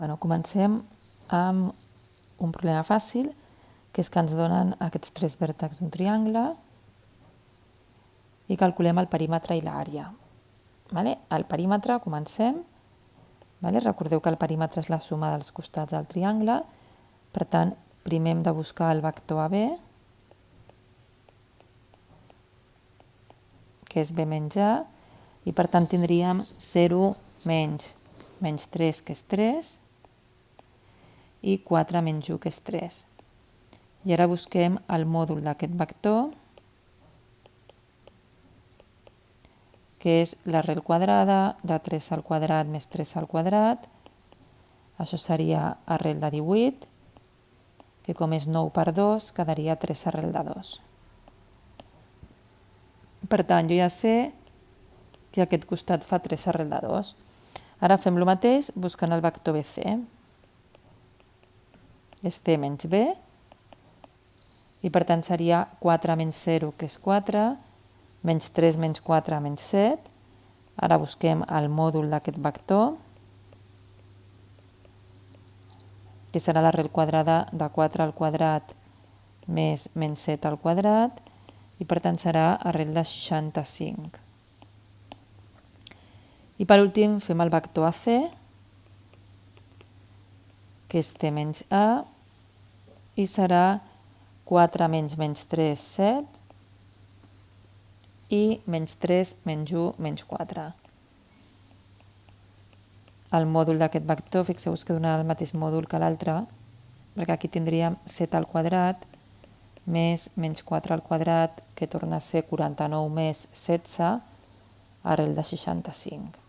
Comencem amb un problema fàcil, que és que ens donen aquests tres vèrtexs d'un triangle i calculem el perímetre i l'àrea. El perímetre, comencem. Recordeu que el perímetre és la suma dels costats del triangle, per tant, primer hem de buscar el vector AB, que és B menys A, i per tant tindríem 0 menys 3, que és 3, i 4 menys 1, que és 3. I ara busquem el mòdul d'aquest vector, que és l'arrel quadrada de 3 al quadrat més 3 al quadrat. Això seria arrel de 18, que com és 9 per 2, quedaria 3 arrel de 2. Per tant, jo ja sé que aquest costat fa 3 arrel de 2. Ara fem el mateix buscant el vector BC. És C menys B, i per tant seria 4 menys 0, que és 4, menys 3 menys 4, menys 7. Ara busquem el mòdul d'aquest vector, que serà l'arrel quadrada de 4 al quadrat més menys 7 al quadrat, i per tant serà arrel de 65. I per últim fem el vector AC, que és C menys A, i serà 4 menys 3, 7, i menys 3 menys 1, menys 4. El mòdul d'aquest vector, fixeu-vos que donarà el mateix mòdul que l'altre, perquè aquí tindríem 7 al quadrat més menys 4 al quadrat, que torna a ser 49 més 16, arrel de 65.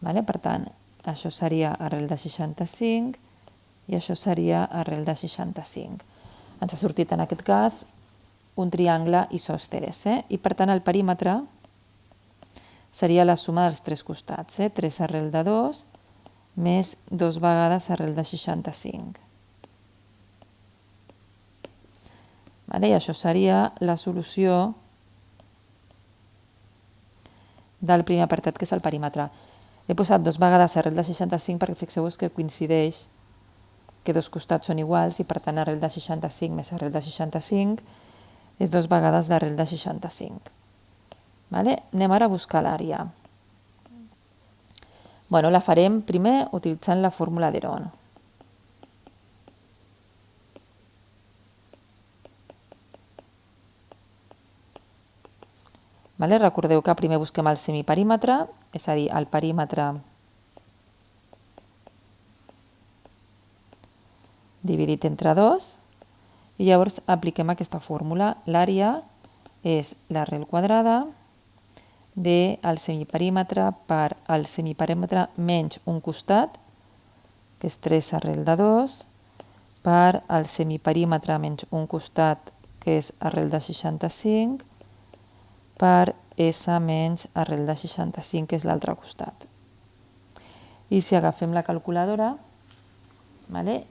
Per tant, això seria arrel de 65, i això seria arrel de 65. Ens ha sortit en aquest cas un triangle isòsceles, i per tant el perímetre seria la suma dels tres costats, 3 arrel de 2 més 2 vegades arrel de 65. I això seria la solució del primer apartat, que és el perímetre. He posat 2 vegades arrel de 65 perquè fixeu-vos que coincideix que dos costats són iguals, i per tant arrel de 65 més arrel de 65 és 2 vegades d'arrel de 65. Anem ara a buscar l'àrea. La farem primer utilitzant la fórmula d'Heron. Recordeu que primer busquem el semiperímetre, és a dir, el perímetre dividit entre 2, i llavors apliquem aquesta fórmula. L'àrea és l'arrel quadrada del semiperímetre per al semiperímetre menys un costat, que és 3 arrel de 2, per al semiperímetre menys un costat, que és arrel de 65, per S menys arrel de 65, que és l'altre costat. I si agafem la calculadora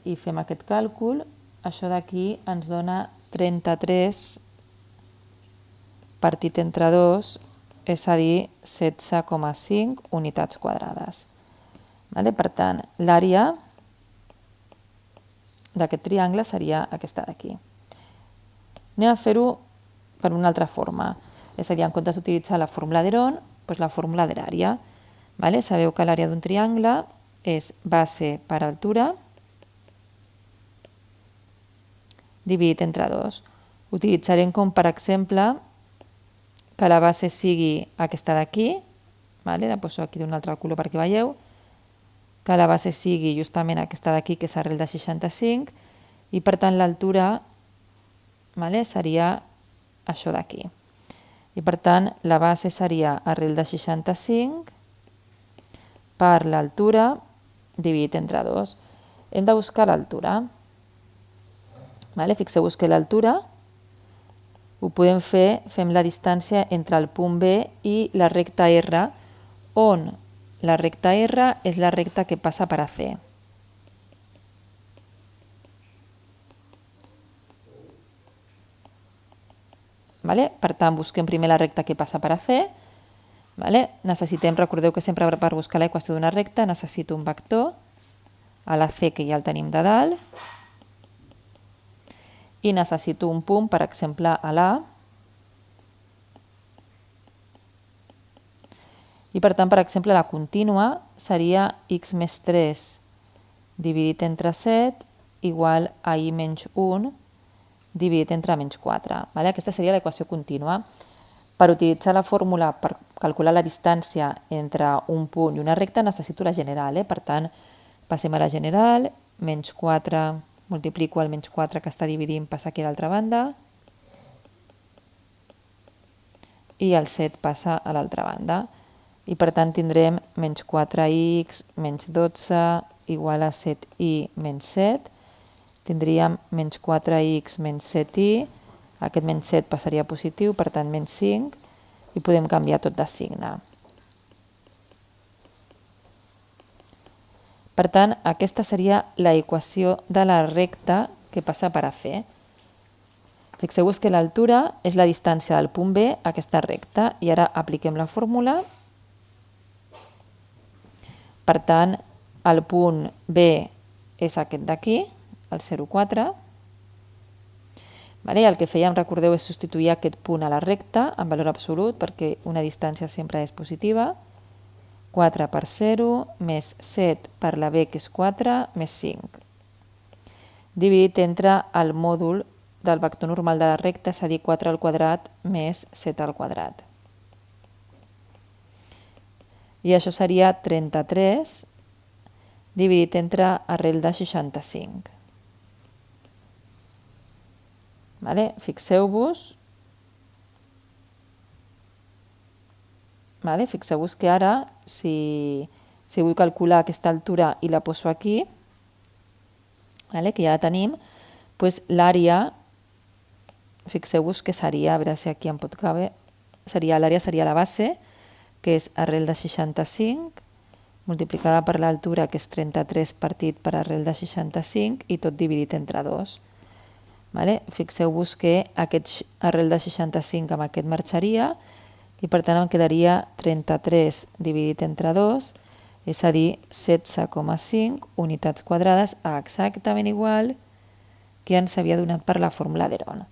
i fem aquest càlcul, això d'aquí ens dona 33 partit entre 2, és a dir, 16,5 unitats quadrades. Per tant, l'àrea d'aquest triangle seria aquesta d'aquí. Anem a fer-ho per una altra forma. És a dir, en comptes d'utilitzar la fórmula d'Heron, la fórmula de l'àrea. Sabeu que l'àrea d'un triangle és base per altura dividit entre 2. Utilitzarem com, per exemple, que la base sigui aquesta d'aquí, la poso aquí d'un altre color perquè veieu, que la base sigui justament aquesta d'aquí, que és arrel de 65, i per tant l'altura seria això d'aquí. I per tant la base seria arrel de 65 per l'altura dividit entre 2. Hem de buscar l'altura. Fixeu-vos que l'altura ho podem fer, fem la distància entre el punt B i la recta R, on la recta R és la recta que passa per AC. Per tant, busquem primer la recta que passa per AC. Necessitem, recordeu que sempre per buscar l'equació d'una recta necessito un vector, a la C, que ja el tenim de dalt, i necessito un punt, per exemple, a l'A, i per tant, per exemple, la contínua seria x més 3 dividit entre 7 igual a i menys 1 dividit entre menys 4. Aquesta seria l'equació contínua. Per utilitzar la fórmula per calcular la distància entre un punt i una recta necessito la general. Per tant, passem a la general, menys 4, multiplico el menys 4 que està dividint, passa aquí a l'altra banda, i el 7 passa a l'altra banda. I per tant tindrem menys 4x menys 12 igual a 7i menys 7. Tindríem menys 4x menys 7i, aquest menys 7 passaria a positiu, per tant menys 5, i podem canviar tot de signe. Per tant, aquesta seria la equació de la recta que passa per AC. Fixeu-vos que l'altura és la distància del punt B a aquesta recta, i ara apliquem la fórmula. Per tant, el punt B és aquest d'aquí, el 0,4. El que fèiem, recordeu, és substituir aquest punt a la recta en valor absolut, perquè una distància sempre és positiva. 4 per 0, més 7 per la B, que és 4, més 5. Dividit entre el mòdul del vector normal de la recta, és a dir, 4 al quadrat més 7 al quadrat. I això seria 33 dividit entre arrel de 65. Fixeu-vos que ara, si vull calcular aquesta altura i la poso aquí, que ja la tenim, doncs l'àrea, fixeu-vos que seria, a veure si aquí em pot caber, l'àrea seria la base, que és arrel de 65, multiplicada per l'altura, que és 33 partit per arrel de 65, i tot dividit entre 2. Fixeu-vos que aquest arrel de 65 amb aquest marxaria, i per tant em quedaria 33 dividit entre 2, és a dir, 16,5 unitats quadrades, exactament igual que ens havia donat per la fórmula d'Heron.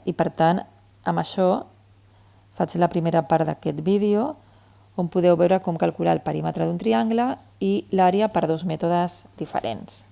I per tant, amb això faig la primera part d'aquest vídeo, on podeu veure com calcular el perímetre d'un triangle i l'àrea per dos mètodes diferents.